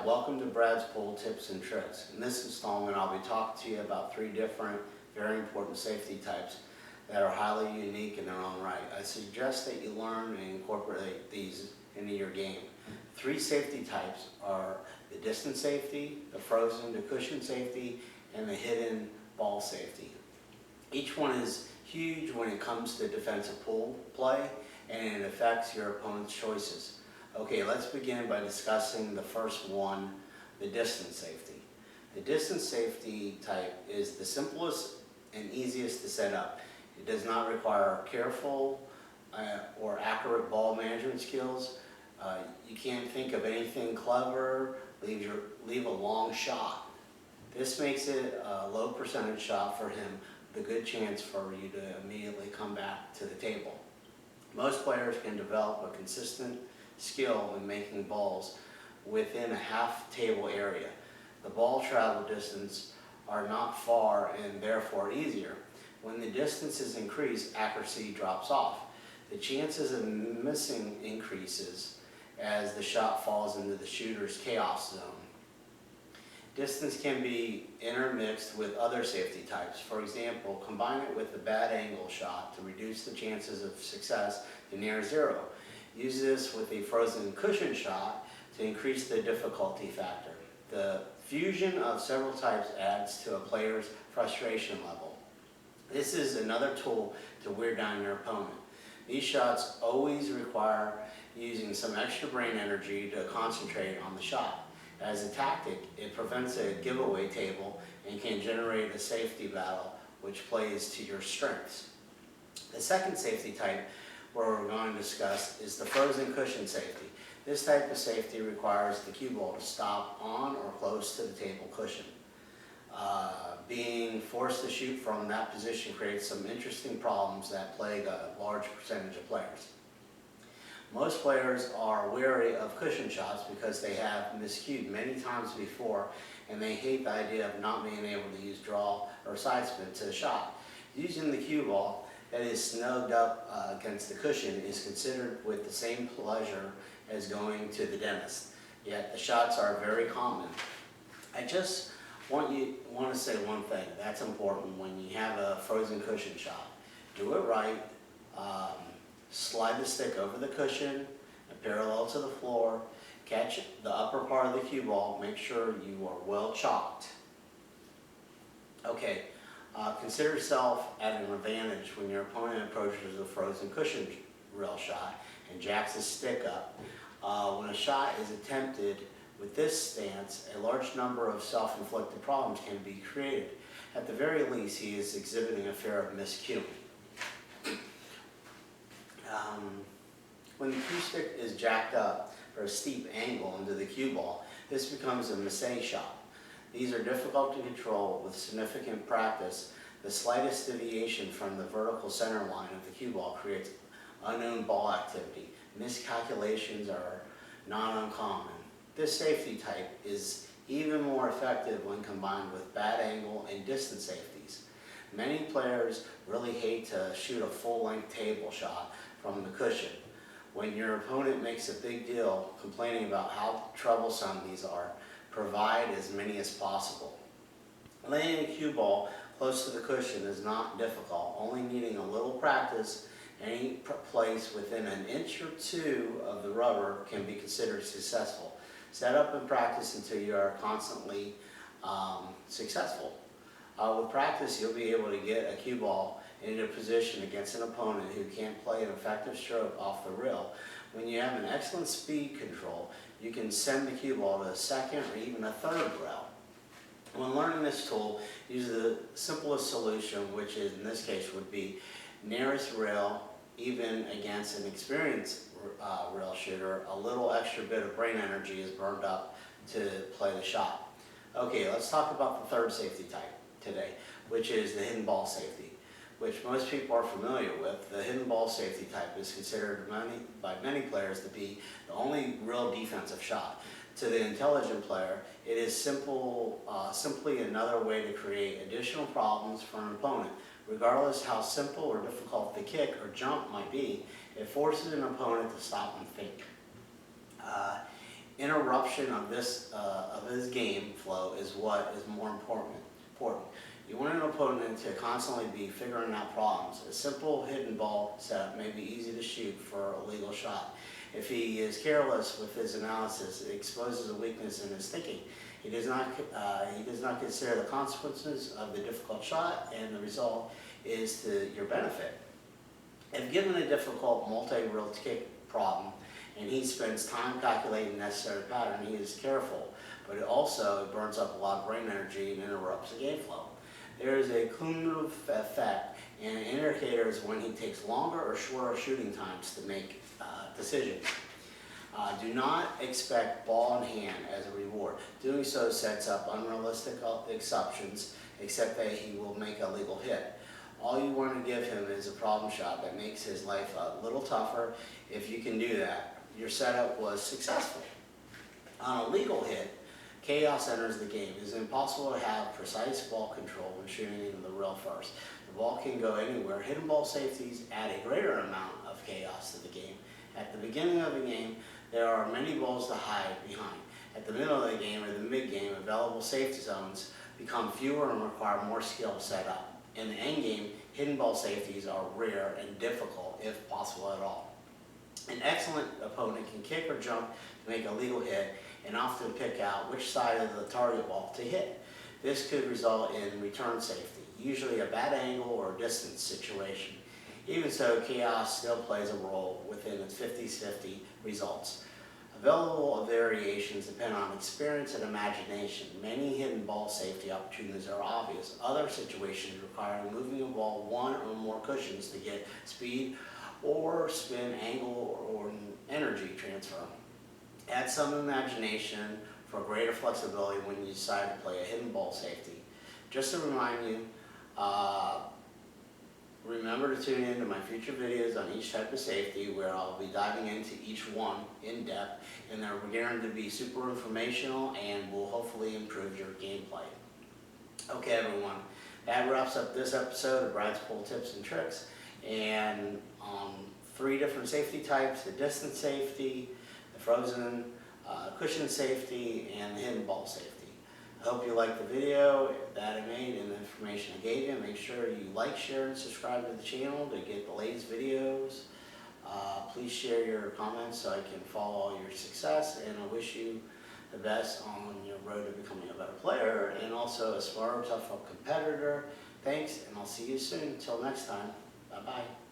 Hi, welcome to Brad's Pool Tips and Tricks. In this installment, I'll be talking to you about 3 different, very important safety types that are highly unique in their own right. I suggest that you learn and incorporate these into your game. 3 safety types are the distance safety, the frozen to cushion safety, and the hidden ball safety. Each one is huge when it comes to defensive pool play, and it affects your opponent's choices. Okay, let's begin by discussing the first one, the distance safety. The distance safety type is the simplest and easiest to set up. It does not require careful or accurate ball management skills. You can't think of anything clever, leave a long shot. This makes it a low percentage shot for him, with a good chance for you to immediately come back to the table. Most players can develop a consistent skill in making balls within a half table area. The ball travel distance are not far and therefore easier. When the distance is increased, accuracy drops off. The chances of missing increases as the shot falls into the shooter's chaos zone. Distance can be intermixed with other safety types. For example, combine it with a bad angle shot to reduce the chances of success to near zero. Use this with a frozen cushion shot to increase the difficulty factor. The fusion of several types adds to a player's frustration level. This is another tool to wear down your opponent. These shots always require using some extra brain energy to concentrate on the shot. As a tactic, it prevents a giveaway table and can generate a safety battle which plays to your strengths. The second safety type we're going to discuss is the frozen cushion safety. This type of safety requires the cue ball to stop on or close to the table cushion. Being forced to shoot from that position creates some interesting problems that plague a large percentage of players. Most players are wary of cushion shots because they have miscued many times before, and they hate the idea of not being able to use draw or side spin to the shot. Using the cue ball that is snugged up against the cushion is considered with the same pleasure as going to the dentist. Yet the shots are very common. I just want to say one thing that's important when you have a frozen cushion shot. Do it right. Slide the stick over the cushion and parallel to the floor. Catch the upper part of the cue ball. Make sure you are well chalked. Okay, consider yourself at an advantage when your opponent approaches a frozen cushion rail shot and jacks his stick up. When a shot is attempted with this stance, a large number of self-inflicted problems can be created. At the very least, he is exhibiting a fear of miscuing. When the cue stick is jacked up for a steep angle into the cue ball, this becomes a mistake shot. These are difficult to control with significant practice. The slightest deviation from the vertical center line of the cue ball creates unknown ball activity. Miscalculations are not uncommon. This safety type is even more effective when combined with bad angle and distance safeties. Many players really hate to shoot a full-length table shot from the cushion. When your opponent makes a big deal complaining about how troublesome these are, provide as many as possible. Laying a cue ball close to the cushion is not difficult, only needing a little practice. Any place within an inch or 2 of the rubber can be considered successful. Set up and practice until you are constantly successful. With practice, you'll be able to get a cue ball into a position against an opponent who can't play an effective stroke off the rail. When you have an excellent speed control, you can send the cue ball to a second or even a third rail. When learning this tool, use the simplest solution, which is, in this case would be nearest rail. Even against an experienced rail shooter, a little extra bit of brain energy is burned up to play the shot. Okay, let's talk about the third safety type today, which is the hidden ball safety, which most people are familiar with. The hidden ball safety type is considered by many players to be the only real defensive shot. To the intelligent player, it is simply another way to create additional problems for an opponent. Regardless how simple or difficult the kick or jump might be, it forces an opponent to stop and think. interruption of his game flow is what is more important. You want an opponent to constantly be figuring out problems. A simple hidden ball setup may be easy to shoot for a legal shot. If he is careless with his analysis, it exposes a weakness in his thinking. He does not consider the consequences of the difficult shot, and the result is to your benefit. If given a difficult multi-reel kick problem, and he spends time calculating the necessary pattern, he is careful, but it also burns up a lot of brain energy and interrupts the game flow. There is a cumulative effect, and an indicator is when he takes longer or shorter shooting times to make decisions. Do not expect ball in hand as a reward. Doing so sets up unrealistic assumptions, except that he will make a legal hit. All you want to give him is a problem shot that makes his life a little tougher. If you can do that, your setup was successful. On a legal hit, chaos enters the game. It is impossible to have precise ball control when shooting into the rail first. The ball can go anywhere. Hidden ball safeties add a greater amount of chaos to the game. At the beginning of the game, there are many balls to hide behind. At the middle of the game or the mid-game, available safety zones become fewer and require more skill to set up. In the end game, hidden ball safeties are rare and difficult, if possible at all. An excellent opponent can kick or jump to make a legal hit and often pick out which side of the target ball to hit. This could result in return safety, usually a bad angle or distance situation. Even so, chaos still plays a role within its 50-50 results. Available variations depend on experience and imagination. Many hidden ball safety opportunities are obvious. Other situations require moving a ball one or more cushions to get speed or spin, angle, or energy transfer. Add some imagination for greater flexibility when you decide to play a hidden ball safety. Just to remind you, remember to tune in to my future videos on each type of safety, where I'll be diving into each one in depth, and they're guaranteed to be super informational and will hopefully improve your gameplay. Okay everyone, that wraps up this episode of Brad's Pool Tips and Tricks, and 3 different safety types: the distance safety, the frozen cushion safety, and the hidden ball safety. I hope you liked the video that I made and the information I gave you. Make sure you like, share, and subscribe to the channel to get the latest videos. Please share your comments so I can follow your success, and I wish you the best on your road to becoming a better player and also a smarter, tougher competitor. Thanks, and I'll see you soon. Until next time, bye-bye.